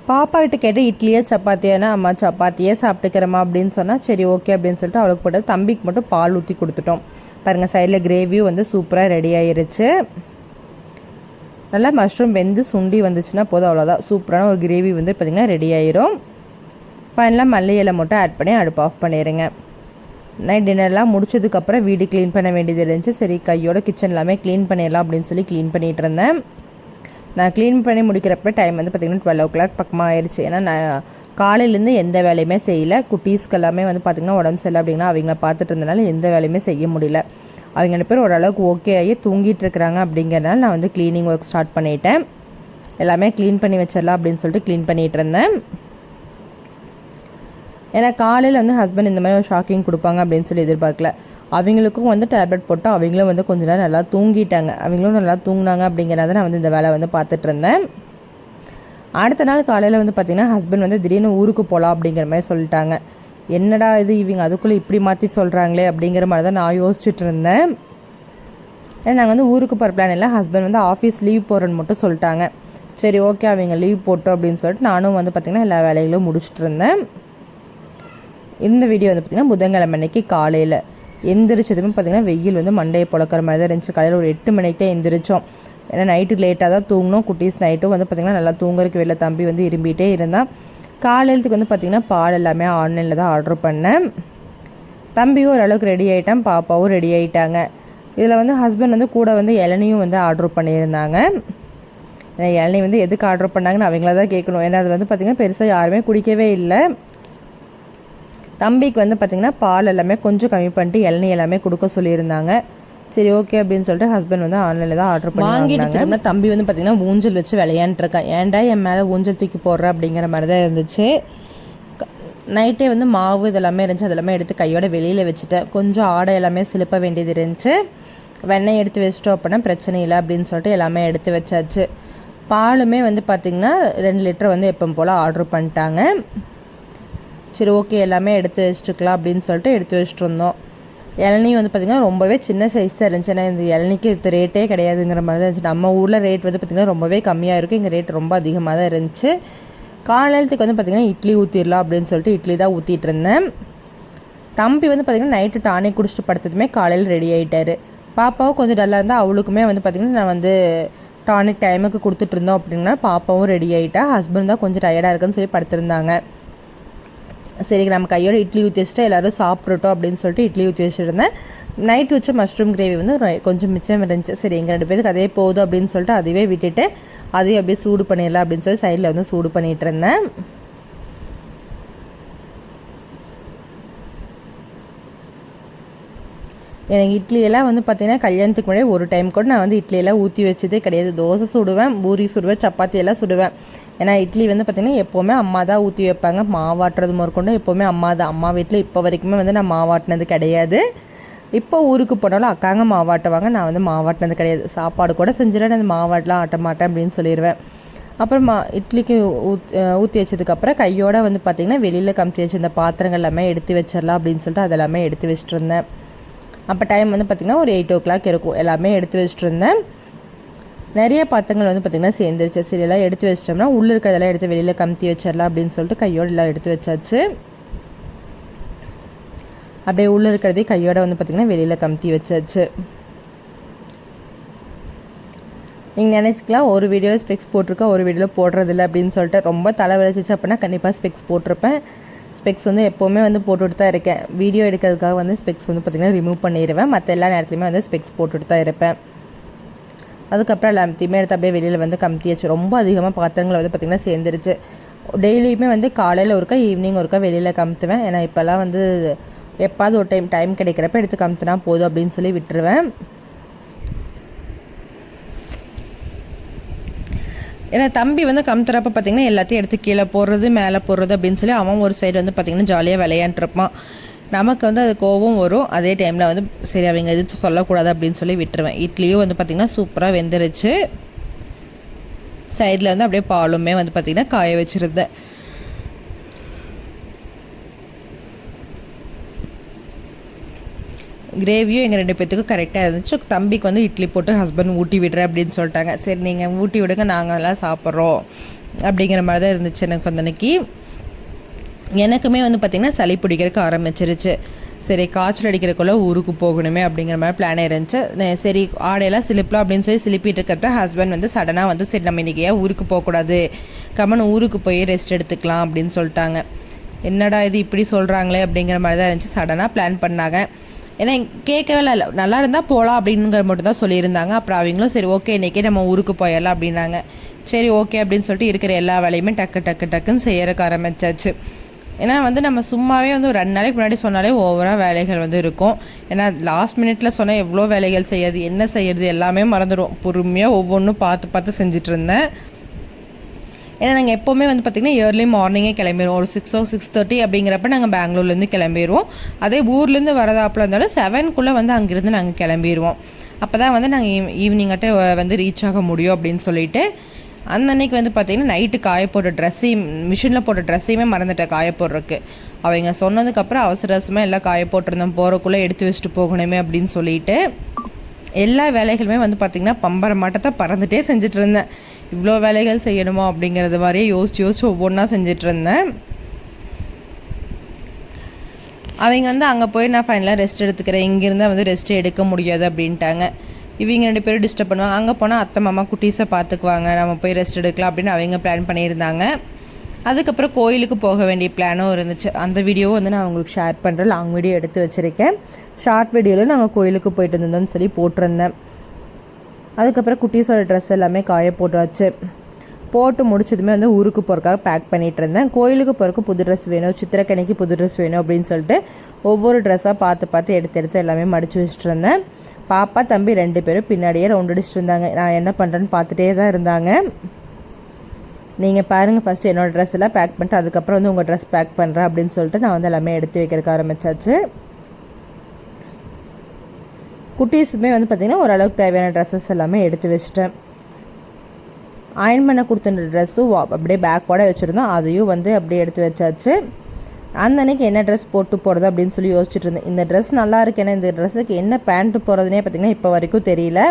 பாப்பா கிட்ட கேட்டு இட்லியே சப்பாத்தியானா அம்மா சப்பாத்தியே சாப்பிட்டுக்கிறம்மா அப்படின்னு சொன்னால் சரி ஓகே அப்படின்னு சொல்லிட்டு அவளுக்கு போட்டு தம்பிக்கு மட்டும் பால் ஊற்றி கொடுத்துட்டோம். பாருங்கள், சைடில் கிரேவியும் வந்து சூப்பராக ரெடி ஆயிருச்சு. நல்லா மஷ்ரூம் வெந்து சுண்டி வந்துச்சுன்னா போதும், அவ்வளோதான். சூப்பரான ஒரு கிரேவி வந்து பார்த்திங்கன்னா ரெடி ஆயிரும். ஃபைனலாக மல்லி இலை மட்டும் ஆட் பண்ணி அடுப்பு ஆஃப் பண்ணிடுங்க. நைட் டின்னர்லாம் முடிச்சதுக்கப்புறம் வீடு க்ளீன் பண்ண வேண்டியது இருந்துச்சு. சரி கையோட கிச்சன் எல்லாமே க்ளீன் பண்ணிடலாம் அப்படின்னு சொல்லி க்ளீன் பண்ணிகிட்டு இருந்தேன். நான் க்ளீன் பண்ணி முடிக்கிறப்ப டைம் வந்து பார்த்திங்கன்னா 12 o'clock பக்கமாக ஆயிடுச்சு. ஏன்னா நான் காலையிலேருந்து எந்த வேலையுமே செய்யலை. குட்டீஸ்க்கு எல்லாமே வந்து பார்த்திங்கன்னா உடம்பு சரியில்லை அப்படின்னா அவங்கள பார்த்துட்டு இருந்தனால எந்த வேலையுமே செய்ய முடியல. அவங்க 2 பேர் ஓரளவுக்கு ஓகே ஆகி தூங்கிட்டு இருக்கிறாங்க. அப்படிங்கிறனால நான் வந்து க்ளீனிங் ஒர்க் ஸ்டார்ட் பண்ணிட்டேன். எல்லாமே க்ளீன் பண்ணி வச்சிடலாம் அப்படின்னு சொல்லிட்டு க்ளீன் பண்ணிகிட்டு இருந்தேன். ஏன்னா காலையில் வந்து ஹஸ்பண்ட் இந்த மாதிரி ஒரு ஷாக்கிங் கொடுப்பாங்க அப்படின்னு சொல்லி எதிர்பார்க்கல. அவங்களுக்கும் வந்து டேப்லெட் போட்டு அவங்களும் வந்து கொஞ்ச நேரம் நல்லா தூங்கிட்டாங்க. அவங்களும் நல்லா தூங்கினாங்க அப்படிங்கிறத நான் வந்து இந்த வேலை வந்து பார்த்துட்டு இருந்தேன். அடுத்த நாள் காலையில் வந்து பார்த்திங்கன்னா ஹஸ்பண்ட் வந்து திடீர்னு ஊருக்கு போகலாம் அப்படிங்கிற மாதிரி சொல்லிட்டாங்க. என்னடா இது இவங்க அதுக்குள்ளே இப்படி மாற்றி சொல்கிறாங்களே அப்படிங்கிற மாதிரி தான் நான் யோசிச்சுட்டு இருந்தேன். ஏன்னா நாங்கள் வந்து ஊருக்கு போகிற பிளான் இல்லை. ஹஸ்பண்ட் வந்து ஆஃபீஸ் லீவ் போகிறேன்னு மட்டும் சொல்லிட்டாங்க. சரி ஓகே அவங்க லீவ் போட்டோம் அப்படின்னு சொல்லிட்டு நானும் வந்து பார்த்திங்கன்னா எல்லா வேலைகளும் முடிச்சுட்டு இருந்தேன். இந்த வீடியோ வந்து பார்த்திங்கன்னா புதன்கிழமை அன்னைக்கு காலையில் எந்திரிச்சதுமே பார்த்திங்கன்னா வெயில் வந்து மண்டையை பொழக்கிற மாதிரி தான் இருந்துச்சு. காலையில் ஒரு 8 மணிக்கு தான் எந்திரிச்சோம். ஏன்னா நைட்டு லேட்டாக தான் தூங்கணும். குட்டீஸ் நைட்டும் வந்து பார்த்திங்கன்னா நல்லா தூங்குறதுக்கு வெளில தம்பி வந்து இரும்பிகிட்டே இருந்தான். காலையிலத்துக்கு வந்து பார்த்திங்கன்னா பால் எல்லாமே ஆன்லைனில் தான் ஆர்டர் பண்ணேன். தம்பியும் ஓரளவுக்கு ரெடி ஆகிட்டான், பாப்பாவும் ரெடி ஆகிட்டாங்க. இதில் வந்து ஹஸ்பண்ட் வந்து கூட வந்து இளநியும் வந்து ஆர்டர் பண்ணியிருந்தாங்க. இளநீ வந்து எதுக்கு ஆர்டர் பண்ணாங்கன்னு அவங்கள தான் கேட்கணும். ஏன்னா அது வந்து பார்த்திங்கன்னா பெருசாக யாருமே குடிக்கவே இல்லை. தம்பிக்கு வந்து பார்த்திங்கன்னா பால் எல்லாமே கொஞ்சம் கம்மி பண்ணிட்டு இளநீ எல்லாமே கொடுக்க சொல்லியிருந்தாங்க. சரி ஓகே அப்படின்னு சொல்லிட்டு ஹஸ்பண்ட் வந்து ஆன்லைனில் தான் ஆர்டர் பண்ணி வாங்கிட்டு தம்பி வந்து பார்த்திங்கன்னா ஊஞ்சல் வச்சு விளையாண்டுருக்கான். ஏன்டா என் மேலே ஊஞ்சல் தூக்கி போடுற அப்படிங்கிற மாதிரி தான் இருந்துச்சு. நைட்டே வந்து மாவு இதெல்லாமே இருந்துச்சு, அதெல்லாமே எடுத்து கையோட வெளியில் வச்சுட்டேன். கொஞ்சம் ஆடை எல்லாமே சிலுப்ப வேண்டியது இருந்துச்சு. வெண்ணெய் எடுத்து வச்சிட்டோம் அப்படின்னா பிரச்சனை இல்லை அப்படின்னு சொல்லிட்டு எல்லாமே எடுத்து வச்சாச்சு. பாலுமே வந்து பார்த்திங்கன்னா 2 லிட்டர் வந்து எப்போ போல் ஆர்டர் பண்ணிட்டாங்க. சரி ஓகே எல்லாமே எடுத்து வச்சுட்டுக்கலாம் அப்படின்னு சொல்லிட்டு எடுத்து வச்சுட்டு இருந்தோம். இளநீ வந்து பார்த்திங்கன்னா ரொம்பவே சின்ன சைஸ் தான் இருந்துச்சு. ஏன்னா இந்த இளநிக்கு இது ரேட்டே கிடையாதுங்கிற மாதிரி தான் இருந்துச்சு. நம்ம ஊரில் ரேட் வந்து பார்த்திங்கன்னா ரொம்பவே கம்மியாக இருக்கும், இங்கே ரேட் ரொம்ப அதிகமாக தான் இருந்துச்சு. காலையிலத்துக்கு வந்து பார்த்திங்கன்னா இட்லி ஊற்றிடலாம் அப்படின்னு சொல்லிட்டு இட்லி தான் ஊற்றிட்டு இருந்தேன். தம்பி வந்து பார்த்திங்கன்னா நைட்டு டானிக் குடிச்சிட்டு படுத்ததுமே காலையில் ரெடி ஆகிட்டார். பாப்பாவும் கொஞ்சம் டல்லாக இருந்தால் அவளுக்குமே வந்து பார்த்திங்கன்னா நான் வந்து டானிக் டைமுக்கு கொடுத்துட்டு இருந்தோம் அப்படின்னா பாப்பாவும் ரெடி ஆகிட்டா. ஹஸ்பண்ட் தான் கொஞ்சம் டயர்டாக இருக்குன்னு சொல்லி படுத்திருந்தாங்க. சரி நம்ம கையோட இட்லி ஊற்றி வச்சுட்டு எல்லோரும் சாப்பிட்றோம் அப்படின்னு சொல்லிட்டு இட்லி ஊற்றி வச்சுருந்தேன். நைட் வச்ச மஷ்ரூம் கிரேவி வந்து கொஞ்சம் மிச்சம் இருந்துச்சு. சரி எங்கள் 2 பேருக்கு அதே போதும் அப்படின்னு சொல்லிட்டு அதுவே விட்டுட்டு அதையும் அப்படியே சூடு பண்ணிடலாம் அப்படின்னு சொல்லி சைடில் வந்து சூடு பண்ணிகிட்டு இருந்தேன். எனக்கு இட்லியெல்லாம் வந்து பார்த்திங்கன்னா கல்யாணத்துக்கு முன்னாடி ஒரு டைம் கூட நான் வந்து இட்லியெல்லாம் ஊற்றி வச்சதே கிடையாது. தோசை சுடுவேன், பூரி சுடுவேன், சப்பாத்தியெல்லாம் சுடுவேன். ஏன்னா இட்லி வந்து பார்த்திங்கன்னா எப்போவுமே அம்மா தான் ஊற்றி வைப்பாங்க. மாவாட்டுறது முதற்கொண்டு எப்போவுமே அம்மா தான். அம்மா வீட்டில் இப்போ வரைக்குமே வந்து நான் மாவாட்டினது கிடையாது. இப்போ ஊருக்கு போனாலும் அக்காங்க மாவாட்டுவாங்க, நான் வந்து மாவாட்டினது கிடையாது. சாப்பாடு கூட செஞ்சிடறேன், அந்த மாவாட்டெலாம் ஆட்ட மாட்டேன் அப்படின்னு சொல்லிடுவேன். அப்புறம் இட்லிக்கு ஊற்றி வச்சதுக்கப்புறம் கையோடு வந்து பார்த்திங்கன்னா வெளியில் கமுத்தி வச்சிருந்த பாத்திரங்கள் எல்லாமே எடுத்து வச்சிடலாம் அப்படின்னு சொல்லிட்டு அதெல்லாமே எடுத்து வச்சுட்டு இருந்தேன். அப்போ டைம் வந்து பார்த்திங்கன்னா ஒரு 8 o'clock இருக்கும். எல்லாமே எடுத்து வச்சுட்டு இருந்தேன். நிறைய பாத்திரங்கள் வந்து பார்த்திங்கன்னா சேர்ந்துருச்சு. சரி எல்லாம் எடுத்து வச்சிட்டோம்னா உள்ளே இருக்கிறதெல்லாம் எடுத்து வெளியில் கமுத்தி வச்சிடலாம் அப்படின்னு சொல்லிட்டு கையோடு எல்லாம் எடுத்து வச்சாச்சு. அப்படியே உள்ளே இருக்கிறதே கையோட வந்து பார்த்திங்கன்னா வெளியில் கமுத்தி வச்சாச்சு. நீங்கள் நினச்சிக்கலாம் ஒரு வீடியோவில் ஸ்பெக்ஸ் போட்டிருக்கேன், ஒரு வீடியோவில் போடுறதில்ல அப்படின்னு சொல்லிட்டு. ரொம்ப தலை வலிச்சிச்சு அப்படின்னா கண்டிப்பாக ஸ்பெக்ஸ் போட்டிருப்பேன். ஸ்பெக்ஸ் வந்து எப்போவுமே வந்து போட்டுட்டு தான் இருக்கேன். வீடியோ எடுக்கிறதுக்காக வந்து ஸ்பெக்ஸ் வந்து பார்த்திங்கன்னா ரிமூவ் பண்ணிடுவேன். மற்ற எல்லா நேரத்துலையுமே வந்து ஸ்பெக்ஸ் போட்டுட்டு தான் இருப்பேன். அதுக்கப்புறம் எல்லாத்தையுமே எடுத்து அப்படியே வெளியில் வந்து கமுத்தியாச்சு. ரொம்ப அதிகமாக பாத்திரங்களை வந்து பார்த்திங்கன்னா சேர்ந்துருச்சு. டெய்லியுமே வந்து காலையில் ஒருக்கா ஈவினிங் ஒருக்கா வெளியில் கமுத்துவேன். ஏன்னா இப்போல்லாம் வந்து எப்பாவது ஒரு டைம் கிடைக்கிறப்ப எடுத்து கமுத்துனா போதும் அப்படின்னு சொல்லி விட்டுருவேன். ஏன்னா தம்பி வந்து கமுத்துறப்ப பார்த்திங்கன்னா எல்லாத்தையும் எடுத்து கீழே போடுறது மேலே போடுறது அப்படின்னு சொல்லி அவன் ஒரு சைடு வந்து பார்த்திங்கன்னா ஜாலியாக விளையாண்டுருப்பான். நமக்கு வந்து அது கோவம் வரும். அதே டைமில் வந்து சரி அவங்க எது சொல்லக்கூடாது அப்படின்னு சொல்லி விட்டுருவேன். இட்லியும் வந்து பார்த்திங்கன்னா சூப்பராக வெந்துருச்சு. சைடில் வந்து அப்படியே பாலுமே வந்து பார்த்திங்கன்னா காய வச்சுருந்தேன். கிரேவியும் எங்கள் 2 பேத்துக்கும் கரெக்டாக இருந்துச்சு. தம்பிக்கு வந்து இட்லி போட்டு ஹஸ்பண்ட் ஊட்டி விடுறேன் அப்படின்னு சொல்லிட்டாங்க. சரி நீங்கள் ஊட்டி விடுங்க, நாங்கள் அதெல்லாம் சாப்பிட்றோம் அப்படிங்கிற மாதிரி தான் இருந்துச்சு. எனக்கு வந்து அன்றைக்கி எனக்குமே வந்து பார்த்திங்கன்னா சளி பிடிக்கிறதுக்கு ஆரம்பிச்சிருச்சு. சரி காய்ச்சல் அடிக்கிறக்குள்ளே ஊருக்கு போகணுமே அப்படிங்கிற மாதிரி பிளானே இருந்துச்சு. சரி ஆடையெல்லாம் சிலிப்பலாம் அப்படின்னு சொல்லி சிலிப்பிட்டு இருக்கிறப்ப ஹஸ்பண்ட் வந்து சடனாக வந்து சரி நம்ம இன்றைக்கி ஏன் ஊருக்கு போகக்கூடாது, கம்மன் ஊருக்கு போய் ரெஸ்ட் எடுத்துக்கலாம் அப்படின்னு சொல்லிட்டாங்க. என்னடா இது இப்படி சொல்கிறாங்களே அப்படிங்கிற மாதிரி தான் இருந்துச்சு. சடனாக பிளான் பண்ணாங்க. ஏன்னா கேட்கவே இல்லை, நல்லா இருந்தால் போகலாம் அப்படிங்கிற மட்டும் தான் சொல்லியிருந்தாங்க. அப்புறம் அவங்களும் சரி ஓகே இன்றைக்கே நம்ம ஊருக்கு போயிடலாம் அப்படின்னாங்க. சரி ஓகே அப்படின்னு சொல்லிட்டு இருக்கிற எல்லா வேலையுமே டக்குன்னு செய்யறதுக்கு ஆரம்பிச்சாச்சு. ஏன்னா வந்து நம்ம சும்மாவே வந்து ஒரு 2 நாளைக்கு முன்னாடி சொன்னாலே ஓவராக வேலைகள் வந்து இருக்கும். ஏன்னா லாஸ்ட் மினிட்ல சொன்னால் எவ்வளோ வேலைகள் செய்யாது, என்ன செய்யறது எல்லாமே மறந்துடும். பொறுமையாக ஒவ்வொன்றும் பார்த்து செஞ்சுட்டு இருந்தேன். ஏன்னா நாங்கள் எப்போவுமே வந்து பார்த்திங்கன்னா ஏர்லி மார்னிங்கே கிளம்பிடுவோம். ஒரு 6 or 6:30 அப்படிங்கிறப்ப நாங்கள் பெங்களூர்லேருந்து கிளம்பிடுவோம். அதே ஊர்லேருந்து வரதாப்பில் இருந்தாலும் 7க்குள்ளே வந்து அங்கேருந்து நாங்கள் கிளம்பிடுவோம். அப்போ தான் வந்து நாங்கள் ஈவினிங்காட்டே வந்து ரீச் ஆக முடியும் அப்படின்னு சொல்லிட்டு அன்னைக்கு வந்து பார்த்திங்கன்னா நைட்டு காய போட்ட ட்ரெஸ்ஸையும் மிஷினில் போட்ட ட்ரெஸ்ஸையுமே மறந்துட்டேன் காய போடுறதுக்கு. அவங்க சொன்னதுக்கப்புறம் அவசரமாக எல்லாம் காய போட்டிருந்தோம், போகிறக்குள்ளே எடுத்து வச்சுட்டு போகணுமே அப்படின்னு சொல்லிட்டு எல்லா வேலைகளுமே வந்து பார்த்திங்கன்னா பம்பர மாட்டத்தை பறந்துகிட்டே செஞ்சுட்டு இருந்தேன். இவ்வளோ வேலைகள் செய்யணுமா அப்படிங்கிறது மாதிரியே யோசிச்சு ஒவ்வொன்றா செஞ்சிட்ருந்தேன். அவங்க வந்து அங்கே போய் நான் ஃபைனலாக ரெஸ்ட் எடுத்துக்கிறேன், இங்கேருந்தால் வந்து ரெஸ்ட் எடுக்க முடியாது அப்படின்ட்டாங்க. இவங்க 2 பேரும் டிஸ்டர்ப் பண்ணுவாங்க, அங்கே போனால் அத்தை மாமா குட்டீஸை பார்த்துக்குவாங்க, நம்ம போய் ரெஸ்ட் எடுக்கலாம் அப்படின்னு அவங்க பிளான் பண்ணியிருந்தாங்க. அதுக்கப்புறம் கோயிலுக்கு போக வேண்டிய பிளானும் இருந்துச்சு. அந்த வீடியோவும் வந்து நான் உங்களுக்கு ஷேர் பண்ணுறேன், லாங் வீடியோ எடுத்து வச்சுருக்கேன். ஷார்ட் வீடியோவில் நாங்கள் கோயிலுக்கு போயிட்டு இருந்தோம்னு சொல்லி போட்டிருந்தேன். அதுக்கப்புறம் குட்டீஸோட ட்ரெஸ் எல்லாமே காய போட்டாச்சு. போட்டு முடிச்சதுமே வந்து ஊருக்கு போகிறக்காக பேக் பண்ணிகிட்டு இருந்தேன். கோயிலுக்கு போகிறக்கு புது ட்ரெஸ் வேணும், சித்திரக்கணிக்கு புது ட்ரெஸ் வேணும் அப்படின்னு சொல்லிட்டு ஒவ்வொரு ட்ரெஸ்ஸாக பார்த்து எடுத்து எல்லாமே மடித்து வச்சுட்டு இருந்தேன். பாப்பா தம்பி 2 பேரும் பின்னாடியே ரவுண்ட் அடிச்சுட்டு இருந்தாங்க. நான் என்ன பண்ணுறேன்னு பார்த்துட்டே தான் இருந்தாங்க. நீங்கள் பாருங்கள், ஃபஸ்ட்டு என்னோடய ட்ரெஸ் எல்லாம் பேக் பண்ணிட்டு அதுக்கப்புறம் வந்து உங்கள் ட்ரெஸ் பேக் பண்ணுறேன் அப்படின்னு சொல்லிட்டு நான் வந்து எல்லாமே எடுத்து வைக்கிறதுக்கு ஆரம்பித்தாச்சு. குட்டீஸுமே வந்து பார்த்திங்கன்னா ஓரளவுக்கு தேவையான ட்ரெஸ்ஸஸ் எல்லாமே எடுத்து வச்சிட்டேன். அயன் பண்ண கொடுத்துட்ட ட்ரெஸ்ஸும் அப்படியே பேக்கோட வச்சுருந்தோம், அதையும் வந்து அப்படியே எடுத்து வச்சாச்சு. அந்த அன்றைக்கி என்ன ட்ரெஸ் போட்டு போகிறது அப்படின்னு சொல்லி யோசிச்சுட்டு இருந்தேன். இந்த ட்ரெஸ் நல்லா இருக்கு, ஏன்னா இந்த ட்ரெஸ்ஸுக்கு என்ன பேண்ட்டு போகிறதுனே பார்த்திங்கன்னா இப்போ வரைக்கும் தெரியல.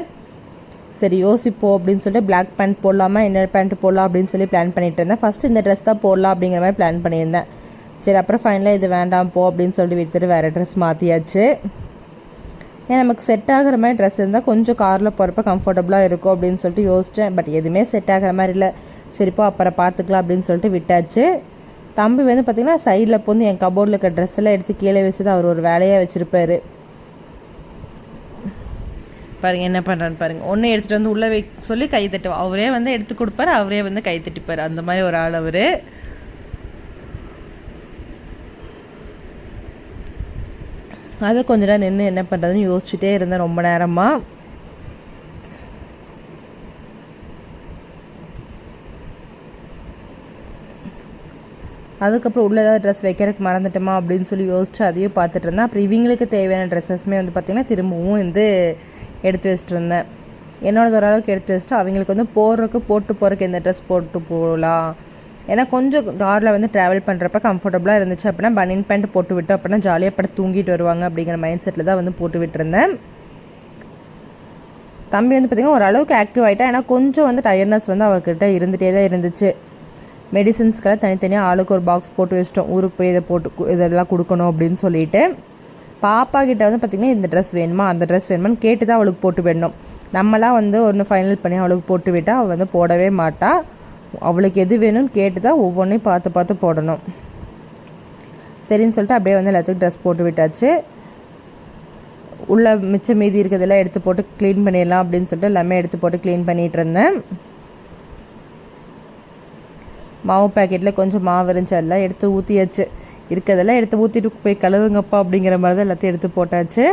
சரி யோசிப்போம் அப்படின்னு சொல்லிட்டு பிளாக் பேண்ட் போடலாமா என்ன பேண்ட் போடலாம் அப்படின்னு சொல்லி பிளான் பண்ணிட்டு இருந்தேன். ஃபஸ்ட்டு இந்த ட்ரெஸ் தான் போடலாம் அப்படிங்கிற மாதிரி பிளான் பண்ணியிருந்தேன். சரி அப்புறம் ஃபைனலாக இது வேண்டாம் போ அப்படின்னு சொல்லிட்டு விட்டுட்டு வேறு ட்ரெஸ் மாற்றியாச்சு. ஏன் நமக்கு செட் ஆகிற மாதிரி ட்ரெஸ் இருந்தால் கொஞ்சம் காரில் போகிறப்ப கம்ஃபர்டபுளாக இருக்கும் அப்படின்னு சொல்லிட்டு யோசித்தேன். பட் எதுவுமே செட் ஆகிற மாதிரி இல்லை. சரிப்போ அப்புறம் பார்த்துக்கலாம் அப்படின்னு சொல்லிட்டு விட்டாச்சு. தம்பி வந்து பார்த்திங்கன்னா சைடில் வந்து என் கபோர்டில் இருக்க ட்ரெஸ் எல்லாம் எடுத்து கீழே வச்சுதான் அவர் ஒரு வேலையாக வச்சுருப்பார். பாருங்கள் என்ன பண்ணுறான்னு பாருங்கள். ஒன்று எடுத்துகிட்டு வந்து உள்ளே சொல்லி கை தட்டுவார், அவரே வந்து எடுத்து கொடுப்பார், அவரே வந்து கை தட்டிப்பார். அந்த மாதிரி ஒரு ஆள் அவர். அதை கொஞ்ச நேரம் நின்று என்ன பண்ணுறதுன்னு யோசிச்சுட்டே இருந்தேன் ரொம்ப நேரமாக. அதுக்கப்புறம் உள்ளே ஏதாவது ட்ரெஸ் வைக்கிறதுக்கு மறந்துட்டோமா அப்படின்னு சொல்லி யோசிச்சு அதையும் பார்த்துட்டு இருந்தேன். அப்புறம் இவங்களுக்கு தேவையான ட்ரெஸ்ஸஸ்மே வந்து பார்த்திங்கன்னா திரும்பவும் வந்து எடுத்து வச்சுட்டு இருந்தேன். என்னோடது ஓரளவுக்கு எடுத்து வச்சுட்டு அவங்களுக்கு வந்து போட்டு போகிறதுக்கு எந்த ட்ரெஸ் போட்டு போகலாம், ஏன்னா கொஞ்சம் காரில் வந்து ட்ராவல் பண்ணுறப்ப கம்ஃபர்டபுளாக இருந்துச்சு அப்படின்னா பனியன் பேண்ட் போட்டு விட்டு அப்படின்னா ஜாலியாக படம் தூங்கிட்டு வருவாங்க அப்படிங்கிற மைண்ட் செட்டில் தான் வந்து போட்டு விட்டுருந்தேன். தம்பி வந்து பார்த்திங்கன்னா ஓரளவுக்கு ஆக்டிவ் ஆகிட்டா, ஏன்னா கொஞ்சம் வந்து டயர்னஸ் வந்து அவர்கிட்ட இருந்துகிட்டே தான் இருந்துச்சு. மெடிசன்ஸ்க்கெல்லாம் தனித்தனியாக ஆளுக்கு ஒரு பாக்ஸ் போட்டு வச்சிட்டோம், ஊருக்கு போய் இதை போட்டு இதெல்லாம் கொடுக்கணும் அப்படின்னு சொல்லிட்டு. பாப்பா கிட்ட வந்து பார்த்திங்கன்னா இந்த ட்ரெஸ் வேணுமா அந்த ட்ரெஸ் வேணுமான்னு கேட்டு தான் அவளுக்கு போட்டு விடணும். நம்மளாம் வந்து ஒன்று ஃபைனல் பண்ணி அவளுக்கு போட்டு விட்டால் அவள் வந்து போடவே மாட்டாள். அவளுக்கு எது வேணும்னு கேட்டு தான் ஒவ்வொன்றையும் பார்த்து போடணும். சரின்னு சொல்லிட்டு அப்படியே வந்து எல்லாத்துக்கும் ட்ரெஸ் போட்டு விட்டாச்சு. உள்ள மிச்சம் மீதி இருக்கிறதெல்லாம் எடுத்து போட்டு க்ளீன் பண்ணிடலாம் அப்படின்னு சொல்லிட்டு எல்லாமே எடுத்து போட்டு க்ளீன் பண்ணிகிட்டு இருந்தேன். மாவு பேக்கெட்டில் கொஞ்சம் மாவு இருந்துச்சு, அதெல்லாம் எடுத்து ஊற்றியாச்சு. இருக்கிறதெல்லாம் எடுத்து ஊற்றிட்டு போய் கழுவுங்கப்பா அப்படிங்கிற மாதிரி தான் எல்லாத்தையும் எடுத்து போட்டாச்சு.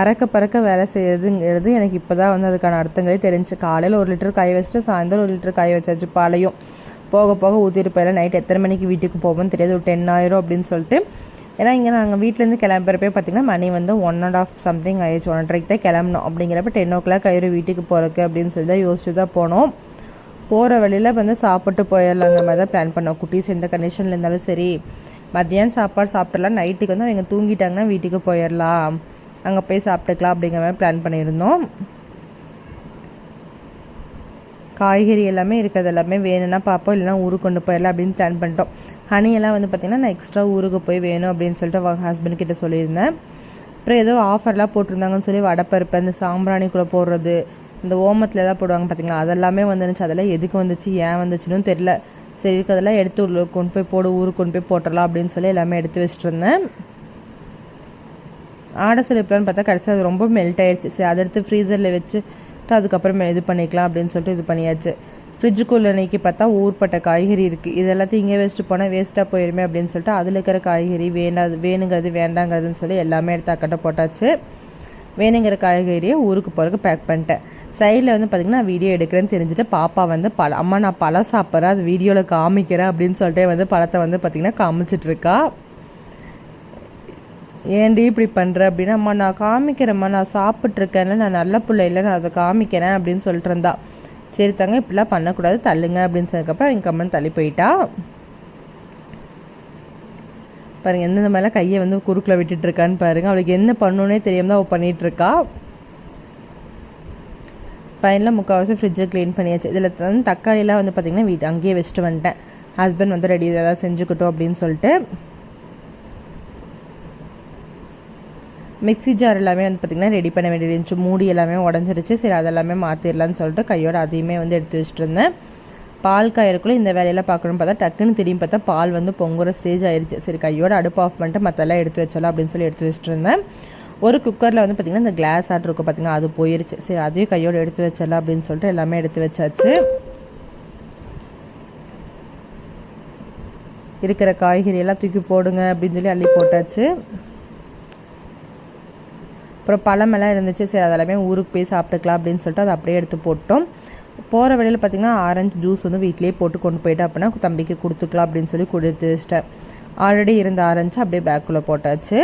அறக்க பறக்க வேலை செய்யறதுங்கிறது எனக்கு இப்போ தான் வந்து அதுக்கான அர்த்தங்களே தெரிஞ்சு. காலையில் 1 லிட்டர் காய வச்சுட்டு சாயந்தரம் 1 லிட்டர் காய வச்சாச்சு. பாலையும் போக போக ஊற்றிட்டு போயிடலாம். நைட் எத்தனை மணிக்கு வீட்டுக்கு போவோம்னு தெரியாது, ஒரு 10 ஆயிரும் அப்படின்னு சொல்லிட்டு. ஏன்னா இங்கே நாங்கள் வீட்டிலேருந்து கிளம்புறப்பே பார்த்திங்கன்னா மணி வந்து 1.5 சம்திங் ஆயிடுச்சு. 1:30 தான் கிளம்பணும். அப்படிங்கிறப்ப 10 o'clock ஆயிரும் வீட்டுக்கு போகிறக்கு அப்படின்னு சொல்லி தான் யோசிச்சு தான் போனோம். போகிற வழியில் வந்து சாப்பிட்டு போயிடலாங்கிற மாதிரி தான் பிளான் பண்ணோம். குட்டீஸ் எந்த கண்டிஷனில் இருந்தாலும் சரி மத்தியானம் சாப்பாடு சாப்பிட்றலாம், நைட்டுக்கு வந்து அவங்க தூங்கிட்டாங்கன்னா வீட்டுக்கு போயிடலாம், அங்கே போய் சாப்பிட்டுக்கலாம் அப்படிங்கிற மாதிரி பிளான் பண்ணியிருந்தோம். காய்கறி எல்லாமே இருக்கிறது எல்லாமே வேணும்னா பார்ப்போம், இல்லைனா ஊருக்கு கொண்டு போயிடலாம் அப்படின்னு பிளான் பண்ணிட்டோம். ஹனியெல்லாம் வந்து பார்த்திங்கன்னா நான் எக்ஸ்ட்ரா ஊருக்கு போய் வேணும் அப்படின்னு சொல்லிட்டு அவங்க ஹஸ்பண்ட் கிட்ட சொல்லியிருந்தேன். அப்புறம் ஏதோ ஆஃபர்லாம் போட்டிருந்தாங்கன்னு சொல்லி வடைப்பருப்பு இந்த சாம்பிராணிக்குள்ளே போடுறது, இந்த ஓமத்தில் எதாவது போடுவாங்க பார்த்திங்களா, அதெல்லாமே வந்துருந்துச்சு. அதெல்லாம் எதுக்கு வந்துச்சு ஏன் வந்துச்சுன்னு தெரில. சரி இருக்கிறதெல்லாம் எடுத்து கொண்டு போய் போடு, ஊருக்கு கொண்டு போய் போட்டுடலாம் அப்படின்னு சொல்லி எல்லாமே எடுத்து வச்சுட்டு இருந்தேன். ஆர்டர் சொல்லிப்பலான்னு பார்த்தா கடைசி அது ரொம்ப மெல்ட் ஆயிடுச்சு. சரி அதை எடுத்து ஃப்ரீசரில் வச்சுட்டு அதுக்கப்புறம் இது பண்ணிக்கலாம் அப்படின்னு சொல்லிட்டு இது பண்ணியாச்சு. ஃப்ரிட்ஜுக்குள்ளே நீக்கி பார்த்தா ஊர்பட்ட காய்கறி இருக்குது. இது எல்லாத்தையும் இங்கே வச்சுட்டு போனால் வேஸ்ட்டாக போயிருமே அப்படின்னு சொல்லிட்டு அதில் இருக்கிற காய்கறி வேணுங்கிறது வேண்டாங்கிறதுன்னு சொல்லி எல்லாமே எடுத்து அக்கட்டை போட்டாச்சு. வேணுங்கிற காய்கறியை ஊருக்கு போகிறதுக்கு பேக் பண்ணிட்டேன். சைடில் வந்து பார்த்திங்கன்னா நான் வீடியோ எடுக்கிறேன்னு தெரிஞ்சுட்டு பாப்பா வந்து அம்மா நான் பழம் சாப்பிட்றேன், அது வீடியோவில் காமிக்கிறேன் அப்படின்னு சொல்லிட்டு வந்து பழத்தை வந்து பார்த்திங்கன்னா காமிச்சிட்ருக்கா. ஏன்டி இப்படி பண்ணுற அப்படின்னா, அம்மா நான் காமிக்கிறேம்மா, நான் சாப்பிட்ருக்கேன்ல, நான் நல்ல பிள்ளை இல்லை, நான் அதை காமிக்கிறேன் அப்படின்னு சொல்லிட்டு இருந்தா. சரி தாங்க இப்படிலாம் பண்ணக்கூடாது தள்ளுங்க அப்படின்னு சொன்னதுக்கப்புறம் எங்கள் கம்மன் தள்ளி போயிட்டா. பாருங்கள் எந்தெந்த மாதிரிலாம் கையை வந்து குறுக்கில் விட்டுட்ருக்கான்னு பாருங்கள். அவளுக்கு என்ன பண்ணணுன்னே தெரியாமல் தான் அவள் பண்ணிகிட்ருக்கா. ஃபைனலாக முக்கால்வாசி ஃப்ரிட்ஜை க்ளீன் பண்ணியாச்சு. இதில் வந்து தக்காளிலாம் வந்து பார்த்திங்கன்னா அங்கேயே வச்சுட்டு வந்துட்டேன். ஹஸ்பண்ட் வந்து ரெடி ஏதாவது செஞ்சுக்கிட்டோம் அப்படின்னு சொல்லிட்டு. மிக்ஸி ஜார் எல்லாமே வந்து பார்த்திங்கன்னா ரெடி பண்ண வேண்டியது இருந்துச்சு. மூடி எல்லாமே உடஞ்சிருச்சு. சரி அதெல்லாமே மாற்றிடலான்னு சொல்லிட்டு கையோட அதையுமே வந்து எடுத்து வச்சுட்டு இருந்தேன். பால் காயறக்குள்ளே இந்த வேலையெல்லாம் பார்க்கணும்னு பார்த்தா டக்குன்னு திரும்பி பார்த்தா பால் வந்து பொங்குற ஸ்டேஜ் ஆயிடுச்சு. சரி கையோட அடுப்பு ஆஃப் பண்ணிட்டு மற்றெல்லாம் எடுத்து வச்சலாம் அப்படின்னு சொல்லி எடுத்து வச்சுட்டு இருந்தேன். ஒரு குக்கரில் வந்து பார்த்திங்கன்னா இந்த கிளாஸ் ஆட் இருக்கும் பார்த்திங்கன்னா அது போயிருச்சு. சரி அதையும் கையோடு எடுத்து வச்சிடலாம் அப்படின்னு சொல்லிட்டு எல்லாமே எடுத்து வச்சாச்சு. இருக்கிற காய்கறி எல்லாம் தூக்கி போடுங்க அப்படின்னு சொல்லி அள்ளி போட்டாச்சு. அப்புறம் பழமெல்லாம் இருந்துச்சு. சரி அதெல்லாமே ஊருக்கு போய் சாப்பிட்டுக்கலாம் அப்படின்னு சொல்லிட்டு அதை அப்படியே எடுத்து போட்டோம். போகிற வழியில் பார்த்திங்கன்னா ஆரஞ்சு ஜூஸ் வந்து வீட்டிலேயே போட்டு கொண்டு போயிட்டு அப்படின்னா தம்பிக்கு கொடுத்துக்கலாம் அப்படின்னு சொல்லி கொடுத்து வச்சிட்டேன். ஆல்ரெடி இருந்த ஆரஞ்சு அப்படியே பேக்குள்ளே போட்டாச்சு.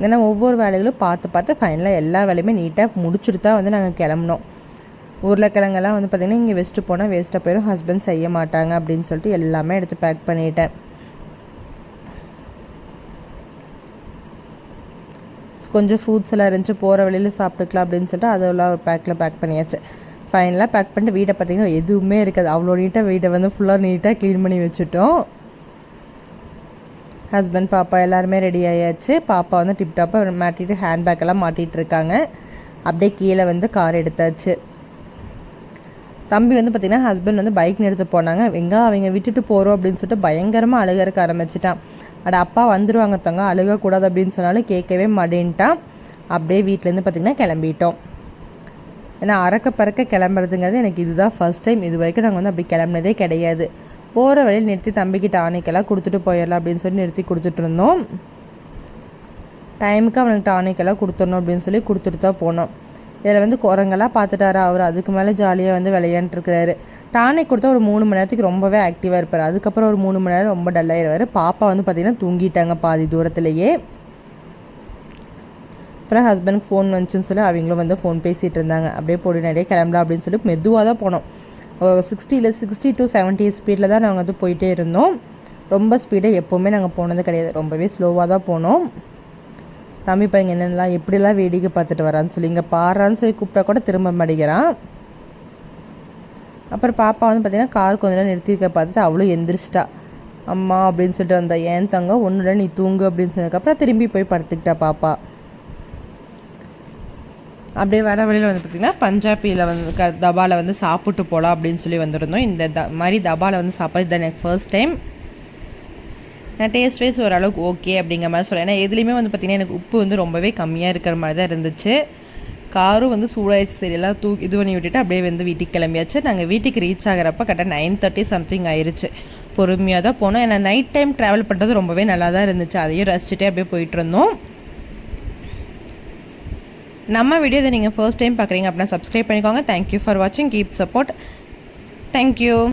ஏன்னா ஒவ்வொரு வேலைகளும் பார்த்து ஃபைனலாக எல்லா வேலையுமே நீட்டாக முடிச்சுட்டு தான் வந்து நாங்கள் கிளம்புனோம். உருளைக்கிழங்கெல்லாம் வந்து பார்த்திங்கன்னா இங்கே வெஸ்ட்டு போனால் வேஸ்ட்டாக போயிடும், ஹஸ்பண்ட் செய்ய மாட்டாங்க அப்படின்னு சொல்லிட்டு எல்லாமே எடுத்து பேக் பண்ணிட்டேன். கொஞ்சம் ஃப்ரூட்ஸ் எல்லாம் இருந்துச்சு, போகிற வழியில் சாப்பிட்டுக்கலாம் அப்படின்னு சொல்லிட்டு அதெல்லாம் ஒரு பேக் பண்ணியாச்சு. ஃபைனலாக பேக் பண்ணிட்டு வீட்டை பார்த்திங்கன்னா எதுவுமே இருக்காது, அவ்வளோ நீட்டாக வீட்டை வந்து ஃபுல்லாக நீட்டாக க்ளீன் பண்ணி வச்சுட்டோம். ஹஸ்பண்ட் பாப்பா எல்லாருமே ரெடி ஆயாச்சு. பாப்பா வந்து டிப்டாப்பாக மாட்டிட்டு ஹேண்ட்பேக் எல்லாம் மாட்டிகிட்டு இருக்காங்க. அப்படியே கீழே வந்து கார் எடுத்தாச்சு. தம்பி வந்து பார்த்திங்கன்னா ஹஸ்பண்ட் வந்து பைக் எடுத்து போனாங்க. எங்கே அவங்க விட்டுட்டு போகிறோம் அப்படின்னு சொல்லிட்டு பயங்கரமாக அழுகிறக்க ஆரம்பிச்சிட்டான். அட அப்பா வந்துடுவாங்க தங்க, அழுகக்கூடாது அப்படின்னு சொன்னாலும் கேட்கவே மாட்டேன்ட்டான். அப்படியே வீட்டிலேருந்து பார்த்திங்கன்னா கிளம்பிட்டோம். ஏன்னா அறக்க பறக்க கிளம்புறதுங்கிறது எனக்கு இதுதான் ஃபர்ஸ்ட் டைம். இது வரைக்கும் நாங்கள் வந்து அப்படி கிளம்புனதே கிடையாது. போகிற வழியில் நிறுத்தி தம்பிக்கு டானிக்கெல்லாம் கொடுத்துட்டு போயிடலாம் அப்படின்னு சொல்லி நிறுத்தி கொடுத்துட்டு இருந்தோம். டைமுக்கு அவனுக்கு டானிக்கெல்லாம் கொடுத்துடணும் அப்படின்னு சொல்லி கொடுத்துட்டு தான் போனோம். இதில் வந்து குரங்கெல்லாம் பார்த்துட்டாரா அவர், அதுக்கு மேலே ஜாலியாக வந்து விளையாண்டுருக்கிறாரு. டானிக் கொடுத்தா ஒரு 3 மணி நேரத்துக்கு ரொம்பவே ஆக்டிவாக இருப்பார். அதுக்கப்புறம் ஒரு 3 மணி நேரம் ரொம்ப டல்லாகிடுவார். பாப்பா வந்து பார்த்திங்கன்னா தூங்கிட்டாங்க பாதி தூரத்துலேயே. அப்புறம் ஹஸ்பண்டுக்கு ஃபோன் வந்துச்சுன்னு சொல்லி அவங்களும் வந்து ஃபோன் பேசிகிட்டு இருந்தாங்க. அப்படியே போடி நிறைய கிளம்பலாம் அப்படின்னு சொல்லி மெதுவாக தான் போனோம். 60 to 70 ஸ்பீடில் தான் நாங்கள் வந்து போயிட்டே இருந்தோம். ரொம்ப ஸ்பீடாக எப்போவுமே நாங்கள் போனது கிடையாது, ரொம்பவே ஸ்லோவாக தான் போனோம். தம்பி பையன் என்னென்னலாம் எப்படிலாம் வேடிக்கை பார்த்துட்டு வரான்னு சொல்லி இங்கே பாடுறான்னு சொல்லி கூப்பிட்டா கூட திரும்ப மாட்டேங்கிறான். அப்புறம் பாப்பா வந்து பார்த்திங்கன்னா கார் கொஞ்ச நேரம் நிறுத்திருக்க பார்த்துட்டு அவ்வளோ எந்திரிச்சிட்டா. அம்மா அப்படின்னு சொல்லிட்டு வந்தா. ஏன் தங்க ஒன்றுல நீ தூங்கு அப்படின்னு சொன்னதுக்கப்புறம் திரும்பி போய் படுத்துக்கிட்டா பாப்பா. அப்படியே வர வழியில் வந்து பார்த்திங்கன்னா பஞ்சாபியில் வந்து தபாவில் வந்து சாப்பிட்டு போகலாம் அப்படின்னு சொல்லி வந்துருந்தோம். இந்த மாதிரி தபாவில் வந்து சாப்பிட்றது தான் எனக்கு ஃபர்ஸ்ட் டைம். நான் டேஸ்ட் வைஸ் ஓரளவுக்கு ஓகே அப்படிங்கிற மாதிரி சொல்ல. ஏன்னா எதுலேயுமே வந்து பார்த்திங்கன்னா எனக்கு உப்பு வந்து ரொம்பவே கம்மியாக இருக்கிற மாதிரி தான் இருந்துச்சு. காரும் வந்து சூடாயிடுச்சு. சரியெல்லாம் இது பண்ணி விட்டுட்டு அப்படியே வந்து வீட்டுக்கு கிளம்பியாச்சு. நாங்கள் வீட்டுக்கு ரீச் ஆகிறப்ப கரெக்டாக 9:30 சம்திங் ஆயிடுச்சு. பொறுமையாக தான் போனோம். ஏன்னா நைட் டைம் ட்ராவல் பண்ணுறது ரொம்பவே நல்லா தான் இருந்துச்சு. அதையும் ரசிச்சுட்டே அப்படியே போயிட்டு இருந்தோம். நம்ம வீடியோ இதை நீங்கள் ஃபர்ஸ்ட் டைம் பார்க்குறீங்க அப்படின்னா சப்ஸ்கிரைப் பண்ணிக்கோங்க. தேங்க்யூ ஃபார் வாட்சிங், கீப் சப்போர்ட். தேங்க்யூ.